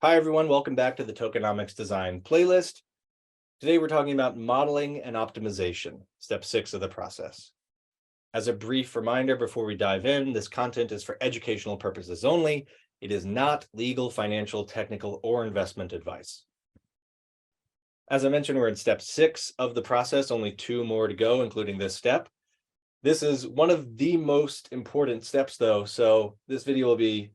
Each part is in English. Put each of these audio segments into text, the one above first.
Hi, everyone. Welcome back to the Tokenomics Design playlist. Today, we're talking about modeling and optimization, step 6 of the process. As a brief reminder before we dive in, this content is for educational purposes only. It is not legal, financial, technical, or investment advice. As I mentioned, we're in step 6 of the process, only 2 more to go, including this step. This is one of the most important steps, though, so this video will be,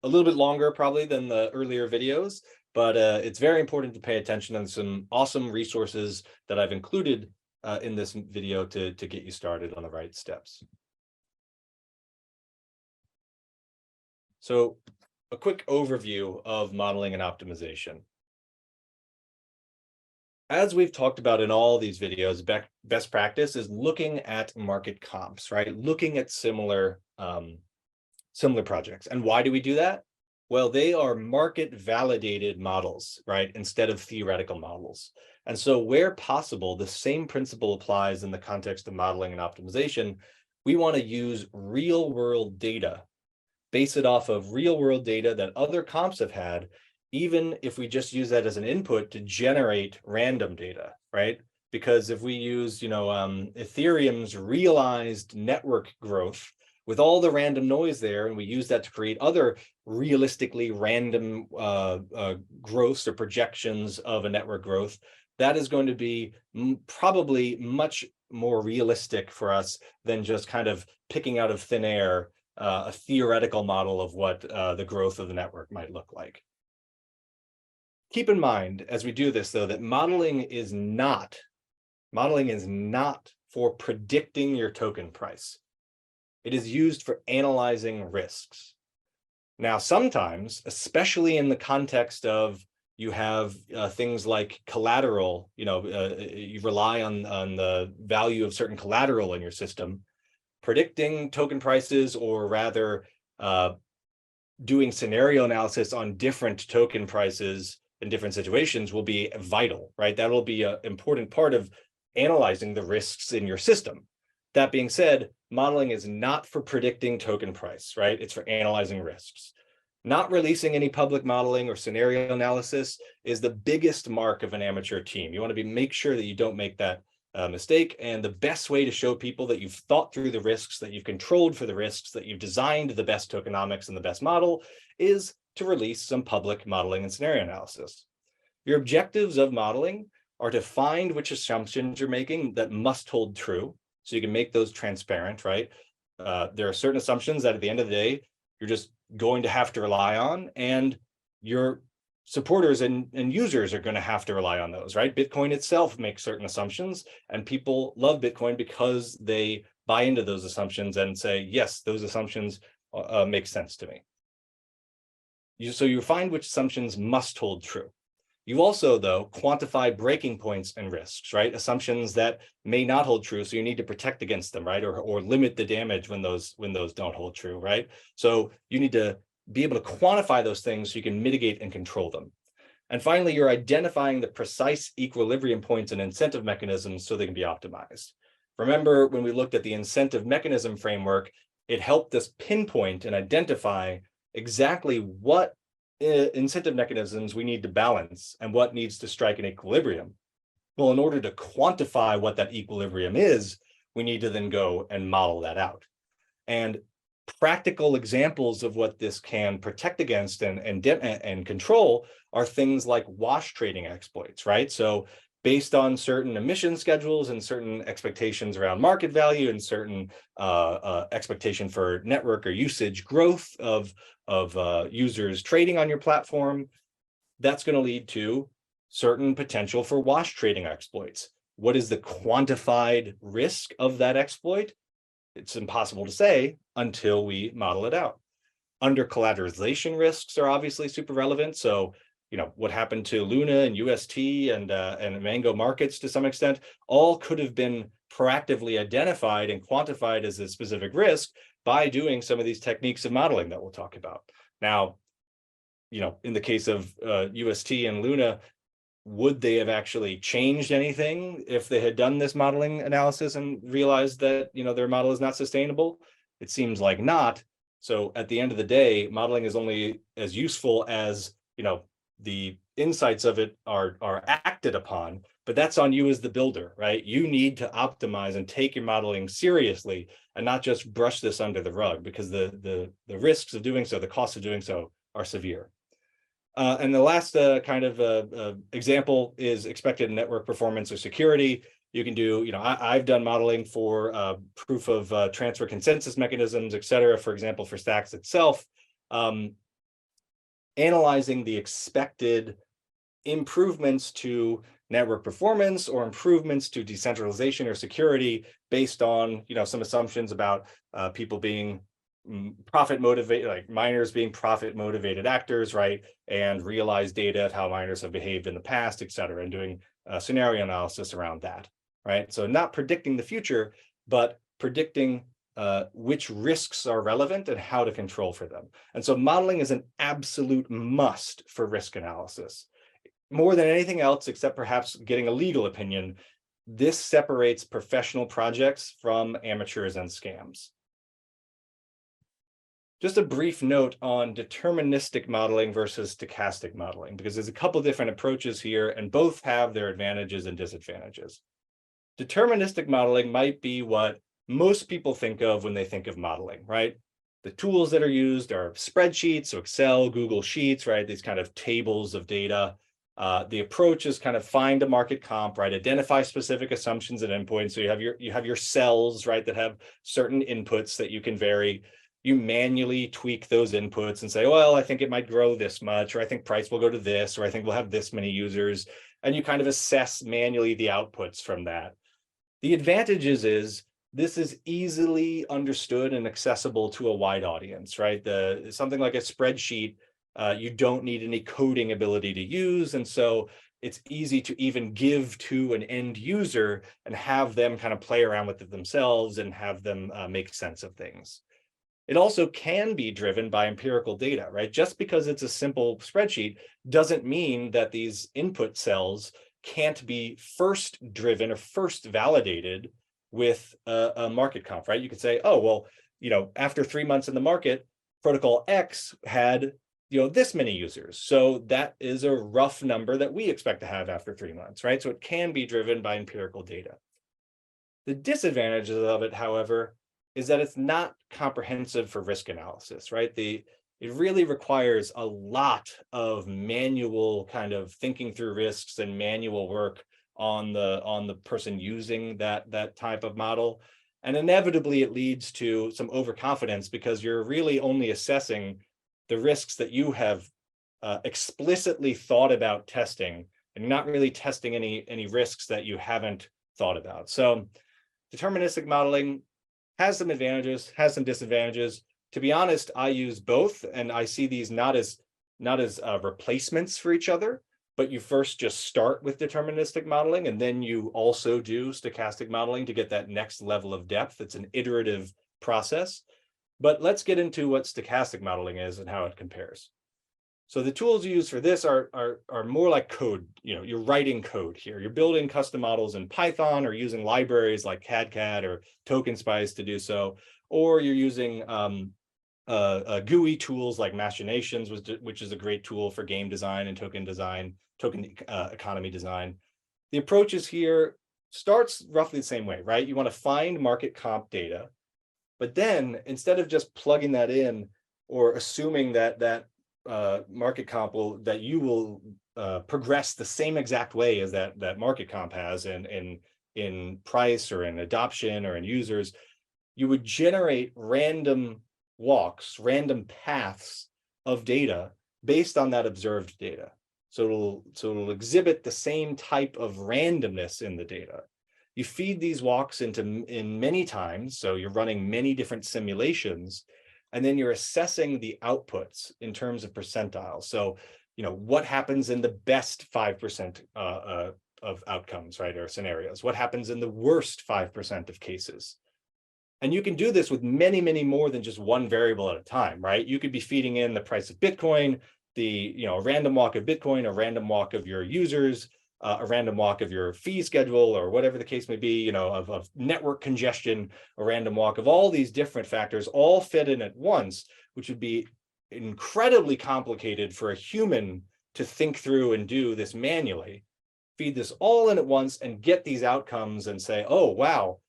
a little bit longer probably than the earlier videos, but it's very important to pay attention, and some awesome resources that I've included in this video to get you started on the right steps. So a quick overview of modeling and optimization. As we've talked about in all these videos, best practice is looking at market comps, right? Looking at similar projects. And why do we do that? Well, they are market validated models, right? Instead of theoretical models. And so where possible, the same principle applies in the context of modeling and optimization. We want to use real world data, base it off of real world data that other comps have had, even if we just use that as an input to generate random data, right? Because if we use, Ethereum's realized network growth, with all the random noise there, and we use that to create other realistically random growths or projections of a network growth, that is going to be probably much more realistic for us than just kind of picking out of thin air a theoretical model of what the growth of the network might look like. Keep in mind, as we do this, though, that modeling is not for predicting your token price. It is used for analyzing risks. Now, sometimes, especially in the context of you have things like collateral, you rely on the value of certain collateral in your system, predicting token prices, or rather doing scenario analysis on different token prices in different situations will be vital, right? That will be an important part of analyzing the risks in your system. That being said, modeling is not for predicting token price, right? It's for analyzing risks. Not releasing any public modeling or scenario analysis is the biggest mark of an amateur team. You want to make sure that you don't make that mistake. And the best way to show people that you've thought through the risks, that you've controlled for the risks, that you've designed the best tokenomics and the best model is to release some public modeling and scenario analysis. Your objectives of modeling are to find which assumptions you're making that must hold true, so you can make those transparent, right? There are certain assumptions that at the end of the day, you're just going to have to rely on, and your supporters and users are going to have to rely on those, right? Bitcoin itself makes certain assumptions, and people love Bitcoin because they buy into those assumptions and say, yes, those assumptions make sense to me. So you find which assumptions must hold true. You also, though, quantify breaking points and risks, right? Assumptions that may not hold true, so you need to protect against them, right? Or limit the damage when those don't hold true, right? So you need to be able to quantify those things so you can mitigate and control them. And finally, you're identifying the precise equilibrium points and incentive mechanisms so they can be optimized. Remember, when we looked at the incentive mechanism framework, it helped us pinpoint and identify exactly what incentive mechanisms we need to balance and what needs to strike an equilibrium. Well, in order to quantify what that equilibrium is, we need to then go and model that out. And practical examples of what this can protect against and control are things like wash trading exploits, right? So based on certain emission schedules and certain expectations around market value and certain expectation for network or usage growth of users trading on your platform, that's going to lead to certain potential for wash trading exploits. What is the quantified risk of that exploit? It's impossible to say until we model it out. Under collateralization risks are obviously super relevant. So, what happened to Luna and UST and Mango markets to some extent, all could have been proactively identified and quantified as a specific risk by doing some of these techniques of modeling that we'll talk about. Now, in the case of UST and Luna, would they have actually changed anything if they had done this modeling analysis and realized that, their model is not sustainable? It seems like not, So at the end of the day, modeling is only as useful as, the insights of it are acted upon, but that's on you as the builder, right? You need to optimize and take your modeling seriously and not just brush this under the rug, because the risks of doing so, the costs of doing so are severe. And the last example is expected network performance or security. You can do, I've done modeling for proof of transfer consensus mechanisms, et cetera, for example, for Stacks itself, analyzing the expected improvements to network performance or improvements to decentralization or security based on, some assumptions about people being profit motivated, like miners being profit motivated actors, right? And realized data of how miners have behaved in the past, et cetera, and doing scenario analysis around that, right? So not predicting the future, but predicting which risks are relevant and how to control for them. And so modeling is an absolute must for risk analysis. More than anything else, except perhaps getting a legal opinion, this separates professional projects from amateurs and scams. Just a brief note on deterministic modeling versus stochastic modeling, because there's a couple different approaches here and both have their advantages and disadvantages. Deterministic modeling might be what most people think of when they think of modeling, right? The tools that are used are spreadsheets, so Excel, Google Sheets, right? These kind of tables of data. The approach is kind of find a market comp, right? Identify specific assumptions and endpoints. So you have your cells, right, that have certain inputs that you can vary. You manually tweak those inputs and say, well, I think it might grow this much, or I think price will go to this, or I think we'll have this many users. And you kind of assess manually the outputs from that. The advantages is this is easily understood and accessible to a wide audience, right? Something like a spreadsheet, you don't need any coding ability to use. And so it's easy to even give to an end user and have them kind of play around with it themselves and have them make sense of things. It also can be driven by empirical data, right? Just because it's a simple spreadsheet doesn't mean that these input cells can't be first driven or first validated with a market comp, right? You could say, oh, well, after 3 months in the market, protocol X had, this many users. So that is a rough number that we expect to have after 3 months, right? So it can be driven by empirical data. The disadvantages of it, however, is that it's not comprehensive for risk analysis, right? It really requires a lot of manual kind of thinking through risks and manual work on the person using that type of model. And inevitably it leads to some overconfidence because you're really only assessing the risks that you have explicitly thought about testing, and you're not really testing any risks that you haven't thought about. So deterministic modeling has some advantages, has some disadvantages. To be honest, I use both, and I see these not as replacements for each other, but you first just start with deterministic modeling, and then you also do stochastic modeling to get that next level of depth. It's an iterative process. But let's get into what stochastic modeling is and how it compares. So the tools you use for this are more like code. You're writing code here. You're building custom models in Python or using libraries like CAD or TokenSpice to do so, or you're using GUI tools like Machinations, which is a great tool for game design and token economy design. The approaches here starts roughly the same way, right? You want to find market comp data, but then instead of just plugging that in or assuming that market comp you will progress the same exact way as that market comp has in price or in adoption or in users, you would generate random walks, random paths of data based on that observed data. So it'll exhibit the same type of randomness in the data. You feed these walks in many times, so you're running many different simulations, and then you're assessing the outputs in terms of percentiles. So, what happens in the best 5% of outcomes, right, or scenarios? What happens in the worst 5% of cases? And you can do this with many, many more than just one variable at a time, right? You could be feeding in the price of Bitcoin, a random walk of Bitcoin, a random walk of your users, a random walk of your fee schedule or whatever the case may be, you know, of network congestion, a random walk of all these different factors all fit in at once, which would be incredibly complicated for a human to think through and do this manually. Feed this all in at once and get these outcomes and say, oh, wow,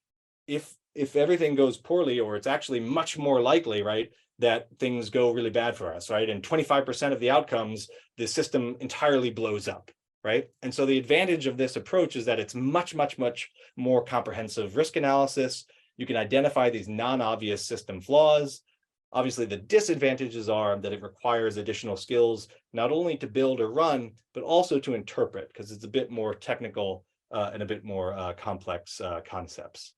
if everything goes poorly, or it's actually much more likely, right, that things go really bad for us, right? And 25% of the outcomes, the system entirely blows up, right? And so the advantage of this approach is that it's much, much, much more comprehensive risk analysis. You can identify these non-obvious system flaws. Obviously, the disadvantages are that it requires additional skills, not only to build or run, but also to interpret, because it's a bit more technical and a bit more complex concepts.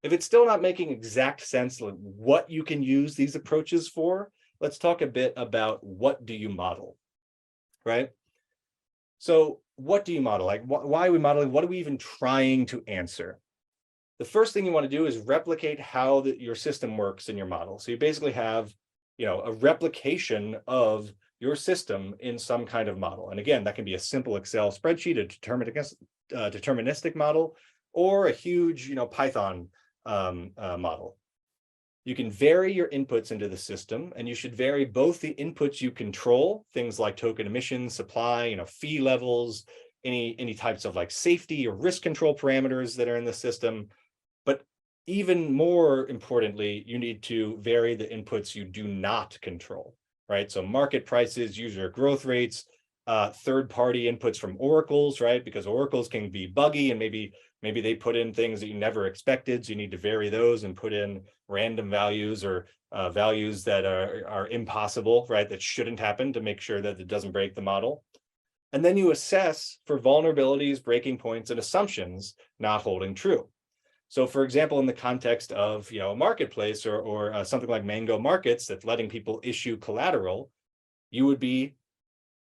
If it's still not making exact sense, like what you can use these approaches for, let's talk a bit about what do you model, right? So what do you model? Like, why are we modeling? What are we even trying to answer? The first thing you want to do is replicate how your system works in your model. So you basically have, you know, a replication of your system in some kind of model. And again, that can be a simple Excel spreadsheet, a deterministic model, or a huge, you know, Python model. You can vary your inputs into the system, and you should vary both the inputs you control, things like token emissions, supply, you know, fee levels, any types of like safety or risk control parameters that are in the system. But even more importantly, you need to vary the inputs you do not control, right? So market prices, user growth rates, third-party inputs from oracles, right? Because oracles can be buggy, and maybe they put in things that you never expected. So you need to vary those and put in random values or values that are impossible, right? That shouldn't happen, to make sure that it doesn't break the model. And then you assess for vulnerabilities, breaking points, and assumptions not holding true. So for example, in the context of, you know, a marketplace or something like Mango Markets that's letting people issue collateral, you would be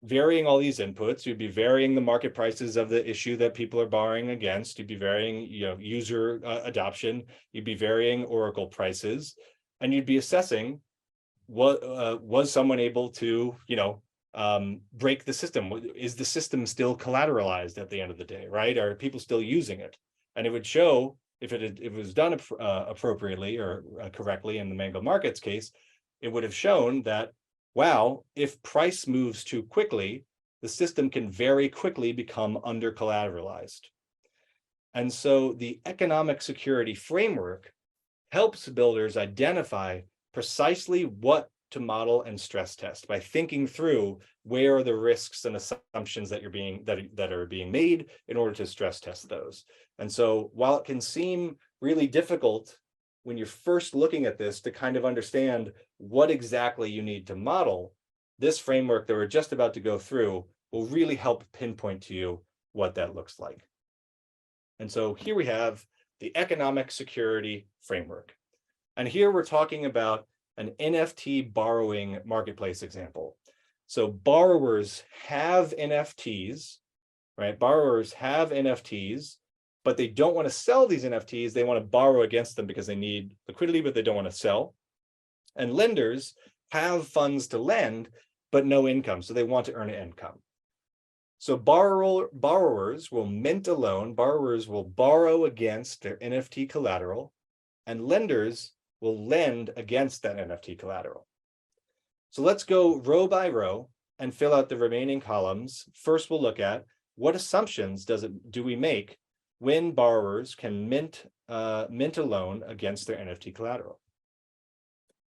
varying all these inputs. You'd be varying the market prices of the issue that people are borrowing against. You'd be varying, you know, user adoption. You'd be varying Oracle prices, and you'd be assessing what was someone able to, you know, break the system. Is the system still collateralized at the end of the day, right? Are people still using it? And it would show if it was done appropriately or correctly in the Mango Markets case, it would have shown that, wow, if price moves too quickly, the system can very quickly become under collateralized. And so the economic security framework helps builders identify precisely what to model and stress test by thinking through where are the risks and assumptions that are being made in order to stress test those. And so while it can seem really difficult when you're first looking at this to kind of understand what exactly you need to model, this framework that we're just about to go through will really help pinpoint to you what that looks like. And so here we have the economic security framework. And here we're talking about an NFT borrowing marketplace example. So borrowers have NFTs, right? Borrowers have NFTs, but they don't want to sell these NFTs. They want to borrow against them because they need liquidity, but they don't want to sell. And lenders have funds to lend, but no income. So they want to earn an income. So borrowers will mint a loan. Borrowers will borrow against their NFT collateral, and lenders will lend against that NFT collateral. So let's go row by row and fill out the remaining columns. First, we'll look at what assumptions do we make when borrowers can mint a loan against their NFT collateral.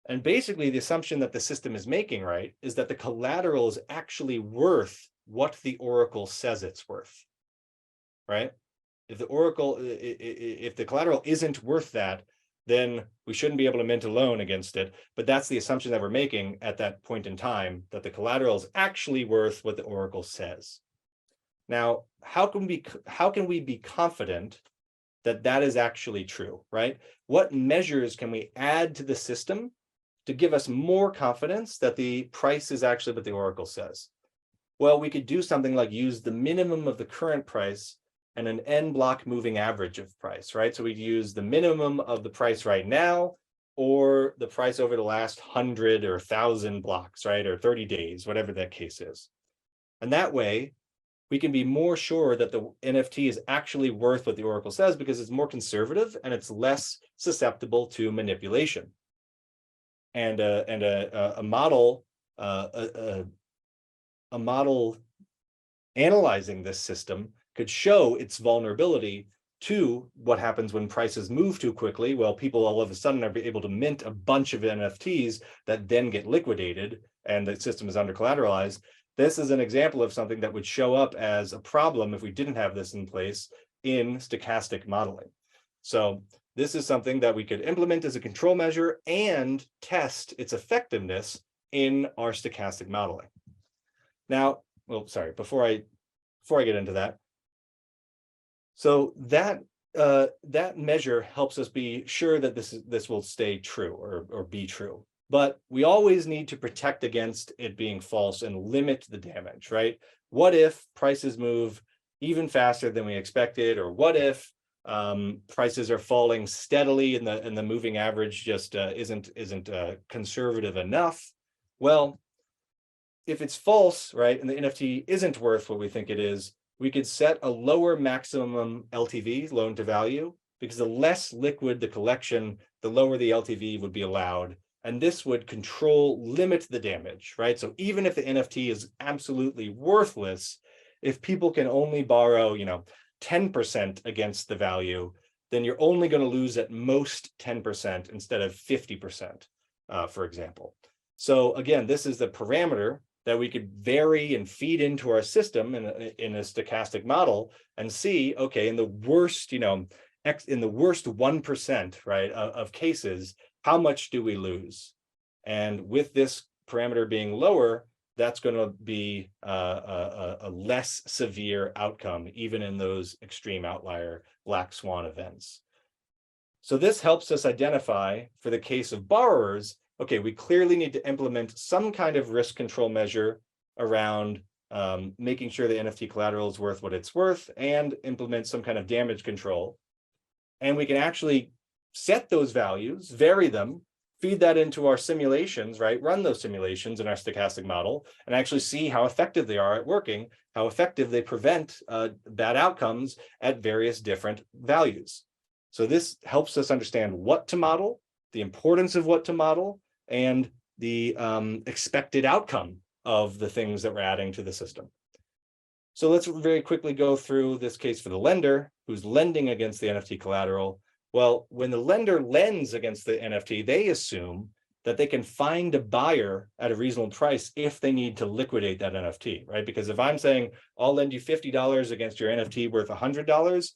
And basically, the assumption that the system is making, right, is that the collateral is actually worth what the oracle says it's worth, right? If the collateral isn't worth that, then we shouldn't be able to mint a loan against it. But that's the assumption that we're making at that point in time, that the collateral is actually worth what the oracle says. Now, how can we be confident that that is actually true, right? What measures can we add to the system to give us more confidence that the price is actually what the oracle says? Well, we could do something like use the minimum of the current price and an n block moving average of price, right? So we'd use the minimum of the price right now, or the price over the last 100 or 1,000 blocks, right? Or 30 days, whatever that case is. And that way, we can be more sure that the NFT is actually worth what the oracle says because it's more conservative and it's less susceptible to manipulation. And a model analyzing this system could show its vulnerability to what happens when prices move too quickly. Well, people all of a sudden are able to mint a bunch of NFTs that then get liquidated and the system is under collateralized. This is an example of something that would show up as a problem if we didn't have this in place in stochastic modeling. So this is something that we could implement as a control measure and test its effectiveness in our stochastic modeling. Now, well, sorry, before I get into that. So that that measure helps us be sure that this will stay true or be true. But we always need to protect against it being false and limit the damage, right? What if prices move even faster than we expected, or what if prices are falling steadily and the moving average just isn't conservative enough? Well, if it's false, right, and the NFT isn't worth what we think it is, we could set a lower maximum LTV, loan to value, because the less liquid the collection, the lower the LTV would be allowed. And this would limit the damage, right? So even if the NFT is absolutely worthless, if people can only borrow, 10% against the value, then you're only going to lose at most 10% instead of 50%, for example. So again, this is the parameter that we could vary and feed into our system in a stochastic model and see, okay, in the worst, in the worst 1%, right, of cases, how much do we lose? And with this parameter being lower, that's going to be a less severe outcome, even in those extreme outlier black swan events. So this helps us identify, for the case of borrowers, okay, we clearly need to implement some kind of risk control measure around making sure the NFT collateral is worth what it's worth, and implement some kind of damage control. And we can actually set those values, vary them, feed that into our simulations, right? Run those simulations in our stochastic model and actually see how effective they are at working, how effective they prevent bad outcomes at various different values. So this helps us understand what to model, the importance of what to model, and the expected outcome of the things that we're adding to the system. So let's very quickly go through this case for the lender who's lending against the NFT collateral. Well, when the lender lends against the NFT, they assume that they can find a buyer at a reasonable price if they need to liquidate that NFT, right? Because if I'm saying, I'll lend you $50 against your NFT worth $100,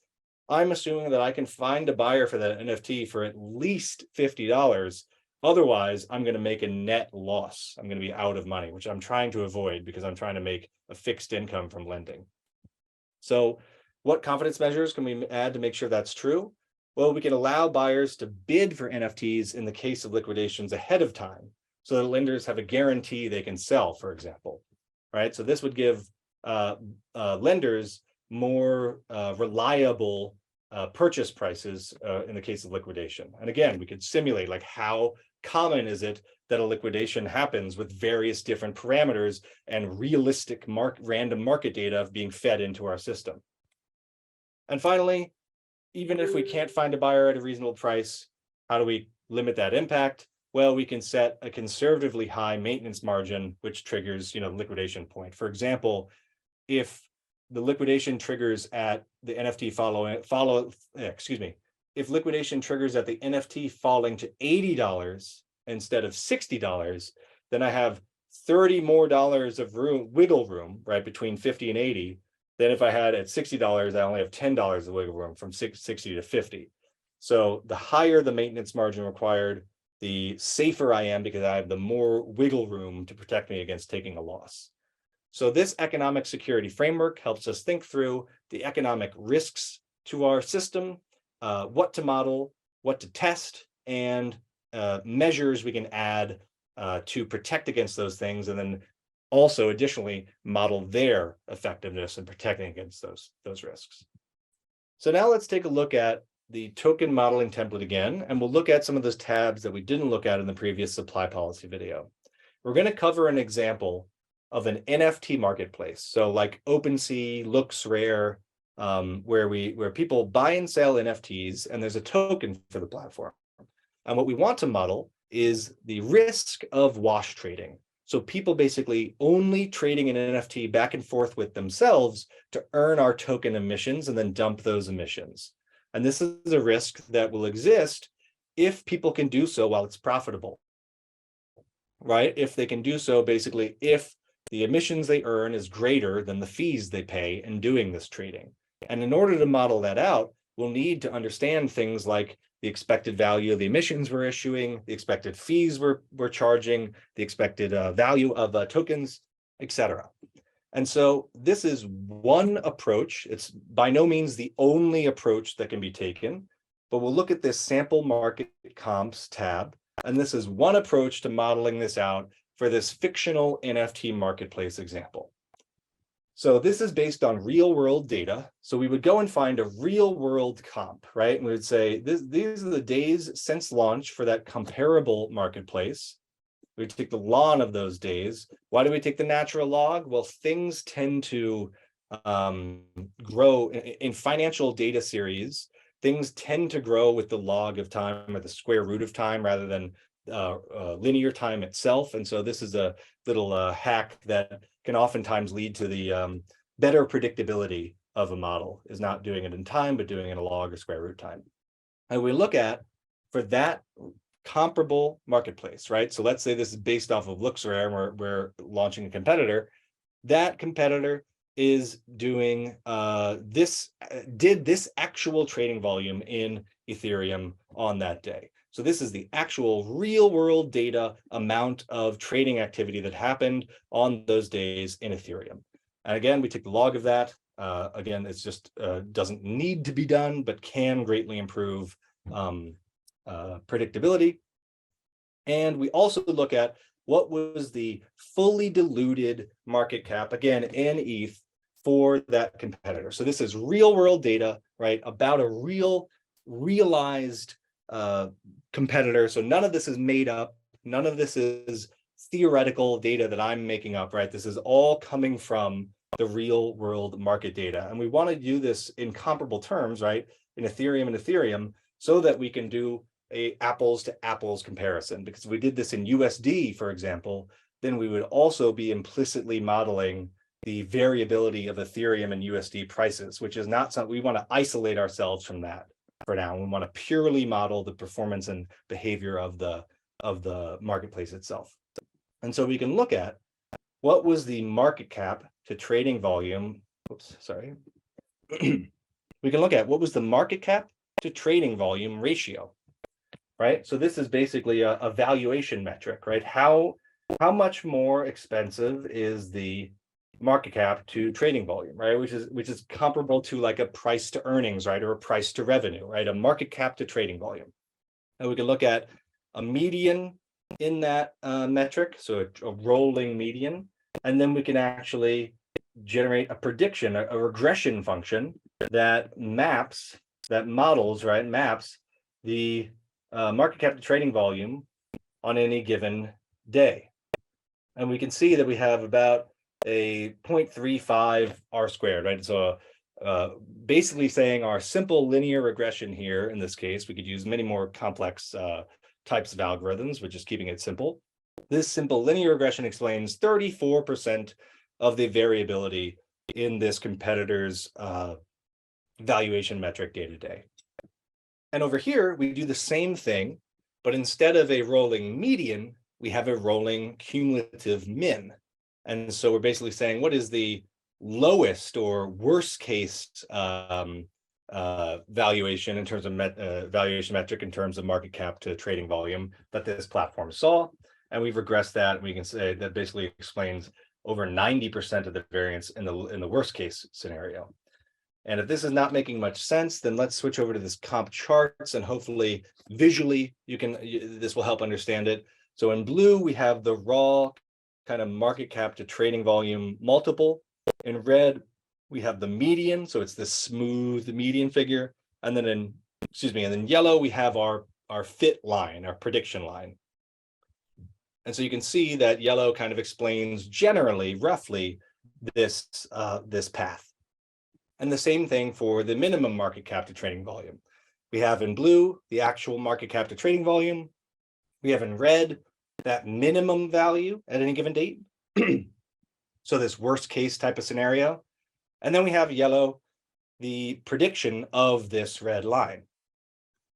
I'm assuming that I can find a buyer for that NFT for at least $50. Otherwise, I'm going to make a net loss. I'm going to be out of money, which I'm trying to avoid because I'm trying to make a fixed income from lending. So what confidence measures can we add to make sure that's true? Well, we can allow buyers to bid for NFTs in the case of liquidations ahead of time, so that lenders have a guarantee they can sell, for example, right? So this would give lenders more reliable purchase prices in the case of liquidation. And again, we could simulate like how common is it that a liquidation happens with various different parameters and realistic random market data being fed into our system. And finally, even if we can't find a buyer at a reasonable price, how do we limit that impact? Well, we can set a conservatively high maintenance margin, which triggers, liquidation point. For example, if the liquidation triggers at the NFT if liquidation triggers at the NFT falling to $80 instead of $60, then I have $30 more of wiggle room, right, between 50 and 80. Then if I had at $60, I only have $10 of wiggle room from 60 to 50. So the higher the maintenance margin required, the safer I am because I have the more wiggle room to protect me against taking a loss. So this economic security framework helps us think through the economic risks to our system, what to model, what to test, and measures we can add to protect against those things, and then also additionally model their effectiveness in protecting against those risks. So now let's take a look at the token modeling template again, and we'll look at some of those tabs that we didn't look at in the previous supply policy video. We're going to cover an example of an NFT marketplace. So like OpenSea, LooksRare, where people buy and sell NFTs, and there's a token for the platform. And what we want to model is the risk of wash trading. So people basically only trading an NFT back and forth with themselves to earn our token emissions and then dump those emissions. And this is a risk that will exist if people can do so while it's profitable, right? If they can do so, basically, if the emissions they earn is greater than the fees they pay in doing this trading. And in order to model that out, we'll need to understand things like the expected value of the emissions we're issuing, the expected fees we're charging, the expected value of tokens, etc. And so this is one approach. It's by no means the only approach that can be taken, but we'll look at this sample market comps tab. And this is one approach to modeling this out for this fictional NFT marketplace example. So this is based on real world data. So we would go and find a real world comp, right? And we would say, these are the days since launch for that comparable marketplace. We take the log of those days. Why do we take the natural log? Well, things tend to grow in financial data series. Things tend to grow with the log of time or the square root of time rather than linear time itself. And so this is a little hack that can oftentimes lead to the better predictability of a model, is not doing it in time, but doing it in a log or square root time. And we look at, for that comparable marketplace, right? So let's say this is based off of LooksRare, and we're launching a competitor. That competitor is doing did this actual trading volume in Ethereum on that day. So this is the actual real world data amount of trading activity that happened on those days in Ethereum. And again, we take the log of that. Again, it's just doesn't need to be done, but can greatly improve predictability. And we also look at what was the fully diluted market cap, again, in ETH for that competitor. So this is real world data, right, about a realized competitor. So none of this is made up. None of this is theoretical data that I'm making up, right? This is all coming from the real world market data. And we want to do this in comparable terms, right, in Ethereum, so that we can do a apples to apples comparison. Because if we did this in USD, for example, then we would also be implicitly modeling the variability of Ethereum and USD prices, which is not something we want to isolate ourselves from that for now. We want to purely model the performance and behavior of the marketplace itself. And so we can look at what was the market cap to trading volume. Oops, sorry. We can look at what was the market cap to trading volume ratio, right? So this is basically a valuation metric, right? How much more expensive is the market cap to trading volume, right? Which is comparable to like a price to earnings, right? Or a price to revenue, right? A market cap to trading volume. And we can look at a median in that metric, so a rolling median, and then we can actually generate a prediction, a regression function that maps the market cap to trading volume on any given day. And we can see that we have about a 0.35 R squared, right? So basically saying our simple linear regression here, in this case, we could use many more complex types of algorithms, but just keeping it simple. This simple linear regression explains 34% of the variability in this competitor's valuation metric day to day. And over here, we do the same thing, but instead of a rolling median, we have a rolling cumulative min. And so we're basically saying, what is the lowest or worst case valuation in terms of valuation metric in terms of market cap to trading volume that this platform saw? And we've regressed that, and we can say that basically explains over 90% of the variance in the worst case scenario. And if this is not making much sense, then let's switch over to this comp charts, and hopefully visually this will help understand it. So in blue, we have the raw kind of market cap to trading volume multiple. In red, we have the median, so it's this smooth median figure. And then in yellow, we have our fit line, our prediction line. And so you can see that yellow kind of explains generally, roughly, this path. And the same thing for the minimum market cap to trading volume. We have in blue the actual market cap to trading volume. We have in red that minimum value at any given date. So this worst case type of scenario. And then we have yellow, the prediction of this red line.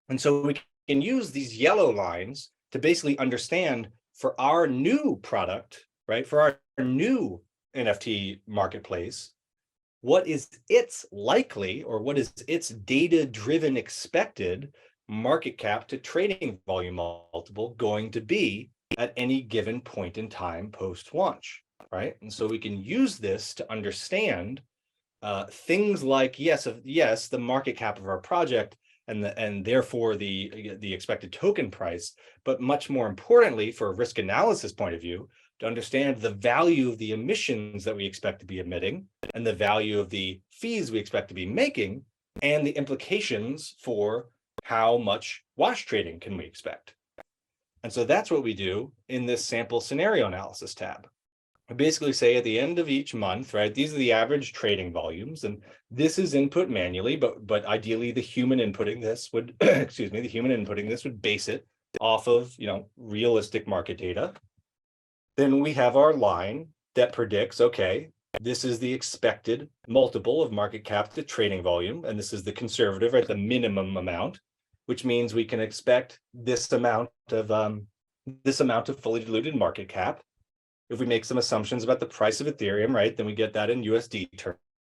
And so we can use these yellow lines to basically understand for our new product, right, for our new NFT marketplace, what is its likely, or what is its data-driven expected market cap to trading volume multiple going to be at any given point in time post-launch, right? And so we can use this to understand things like, yes, the market cap of our project and therefore the expected token price, but much more importantly, for a risk analysis point of view, to understand the value of the emissions that we expect to be emitting and the value of the fees we expect to be making and the implications for how much wash trading can we expect. And so that's what we do in this sample scenario analysis tab. We basically say at the end of each month, right, these are the average trading volumes, and this is input manually, but ideally the human inputting this would, excuse me, the human inputting this would base it off of, realistic market data. Then we have our line that predicts, okay, this is the expected multiple of market cap to trading volume, and this is the conservative, right, the minimum amount, which means we can expect this amount of fully diluted market cap. If we make some assumptions about the price of Ethereum, right, then we get that in USD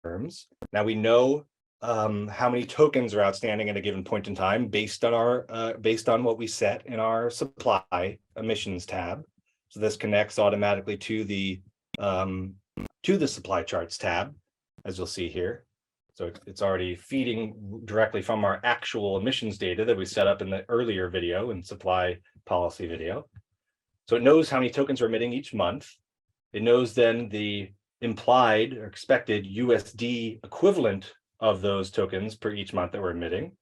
terms. Now we know how many tokens are outstanding at a given point in time based on what we set in our supply emissions tab. So this connects automatically to the supply charts tab, as you'll see here. So it's already feeding directly from our actual emissions data that we set up in the earlier video and supply policy video. So it knows how many tokens we're emitting each month. It knows then the implied or expected USD equivalent of those tokens per each month that we're emitting.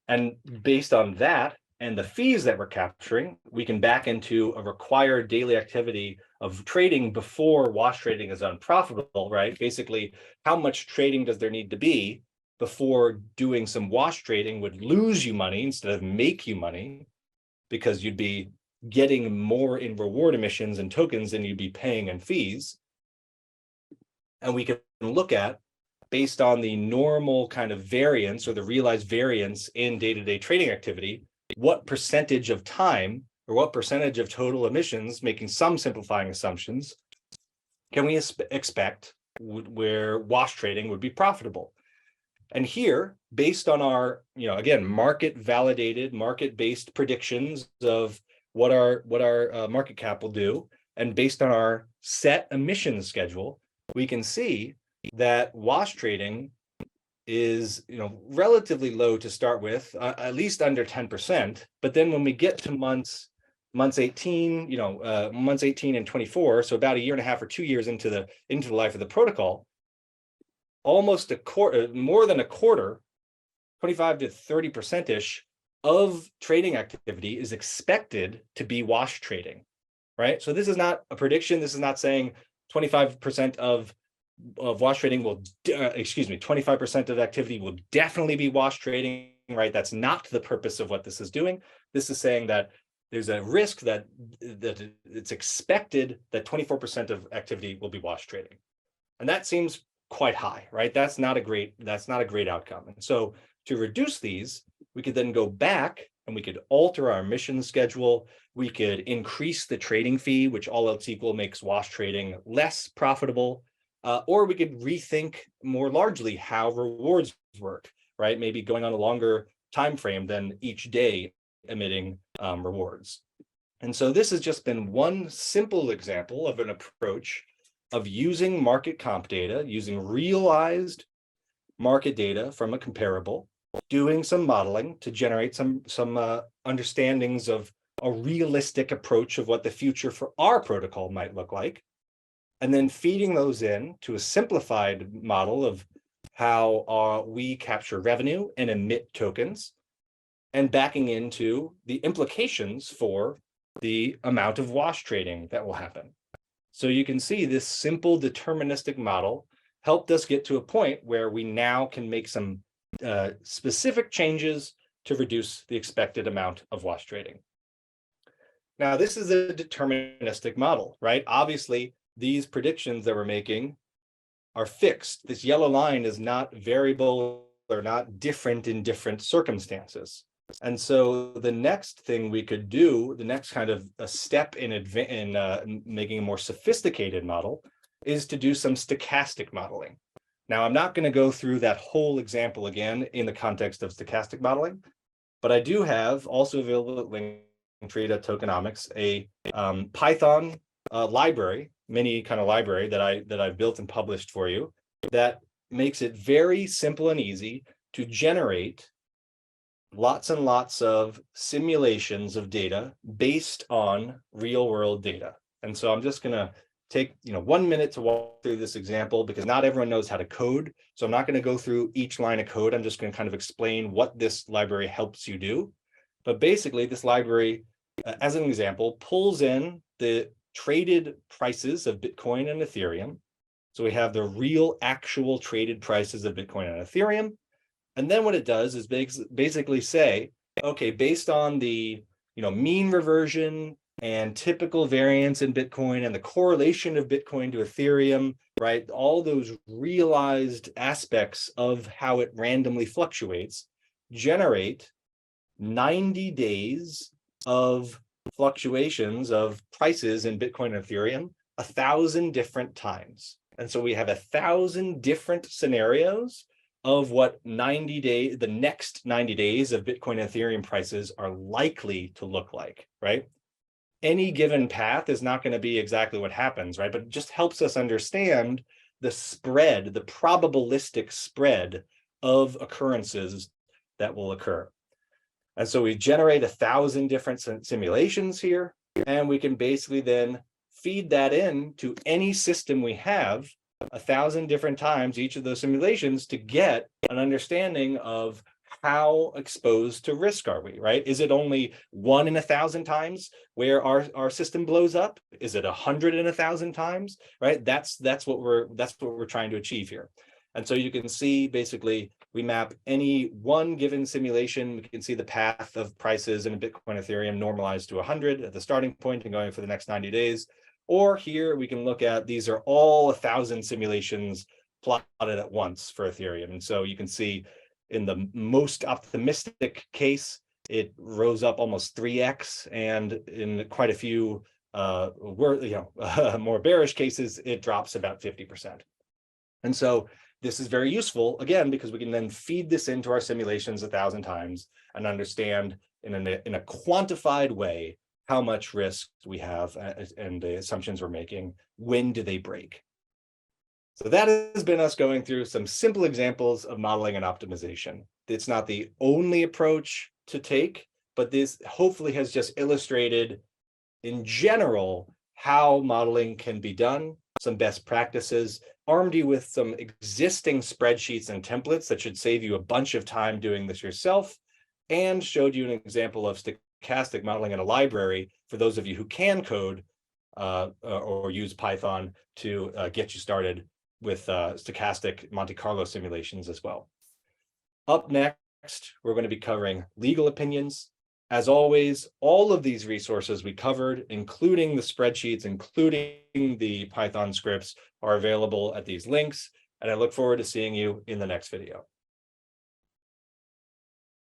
And based on that and the fees that we're capturing, we can back into a required daily activity of trading before wash trading is unprofitable, right? Basically, how much trading does there need to be before doing some wash trading would lose you money instead of make you money, because you'd be getting more in reward emissions and tokens than you'd be paying in fees. And we can look at, based on the normal kind of variance or the realized variance in day-to-day trading activity, what percentage of time or what percentage of total emissions, making some simplifying assumptions, can we expect where wash trading would be profitable. And here, based on our, again, market validated, market-based predictions of what our market cap will do, and based on our set emissions schedule, we can see that wash trading is relatively low to start with, at least under 10%. But then when we get to months 18, months 18 and 24, so about a year and a half or 2 years into the life of the protocol, almost a quarter, more than a quarter, 25 to 30%-ish of trading activity is expected to be wash trading, right? So this is not a prediction. This is not saying 25% of wash trading will, 25% of activity will definitely be wash trading, right? That's not the purpose of what this is doing. This is saying that there's a risk that it's expected that 24% of activity will be wash trading. And that seems quite high, right? That's not a great outcome. And so to reduce these, we could then go back and we could alter our emission schedule. We could increase the trading fee, which all else equal makes wash trading less profitable. Or we could rethink more largely how rewards work, right? Maybe going on a longer time frame than each day emitting rewards. And so this has just been one simple example of an approach of using market comp data, using realized market data from a comparable, doing some modeling to generate some understandings of a realistic approach of what the future for our protocol might look like, and then feeding those in to a simplified model of how we capture revenue and emit tokens, and backing into the implications for the amount of wash trading that will happen. So you can see this simple deterministic model helped us get to a point where we now can make some specific changes to reduce the expected amount of wash trading. Now, this is a deterministic model, right? Obviously, these predictions that we're making are fixed. This yellow line is not variable or not different in different circumstances. And so the next thing we could do, the next kind of a step in making a more sophisticated model, is to do some stochastic modeling. Now, I'm not going to go through that whole example again in the context of stochastic modeling, but I do have also available at Linktree Tokenomics a Python library, mini kind of library that I've built and published for you that makes it very simple and easy to generate lots and lots of simulations of data based on real world data. And so I'm just going to take 1 minute to walk through this example because not everyone knows how to code. So I'm not going to go through each line of code. I'm just going to kind of explain what this library helps you do. But basically, this library, as an example, pulls in the traded prices of Bitcoin and Ethereum. So we have the real actual traded prices of Bitcoin and Ethereum. And then what it does is basically say, okay, based on the mean reversion and typical variance in Bitcoin and the correlation of Bitcoin to Ethereum, right? All those realized aspects of how it randomly fluctuates generate 90 days of fluctuations of prices in Bitcoin and Ethereum 1,000 different times. And so we have 1,000 different scenarios of what the next 90 days of Bitcoin and Ethereum prices are likely to look like, right? Any given path is not going to be exactly what happens, right? But it just helps us understand the spread, the probabilistic spread of occurrences that will occur. And so we generate 1,000 different simulations here, and we can basically then feed that in to any system we have 1,000 different times, each of those simulations, to get an understanding of how exposed to risk are we, right? Is it only 1 in 1,000 times where our system blows up? Is it 100 in 1,000 times, right? That's what we're trying to achieve here. And so you can see basically we map any one given simulation. We can see the path of prices in Bitcoin, Ethereum normalized to 100 at the starting point and going for the next 90 days. Or here we can look at, these are all 1,000 simulations plotted at once for Ethereum. And so you can see in the most optimistic case, it rose up almost 3x. And in quite a few more bearish cases, it drops about 50%. And so this is very useful, again, because we can then feed this into our simulations 1,000 times and understand in a quantified way how much risk we have and the assumptions we're making. When do they break? So that has been us going through some simple examples of modeling and optimization. It's not the only approach to take, but this hopefully has just illustrated in general how modeling can be done, some best practices, armed you with some existing spreadsheets and templates that should save you a bunch of time doing this yourself, and showed you an example of stochastic modeling in a library for those of you who can code or use Python to get you started with stochastic Monte Carlo simulations as well. Up next, we're going to be covering legal opinions. As always, all of these resources we covered, including the spreadsheets, including the Python scripts, are available at these links. And I look forward to seeing you in the next video.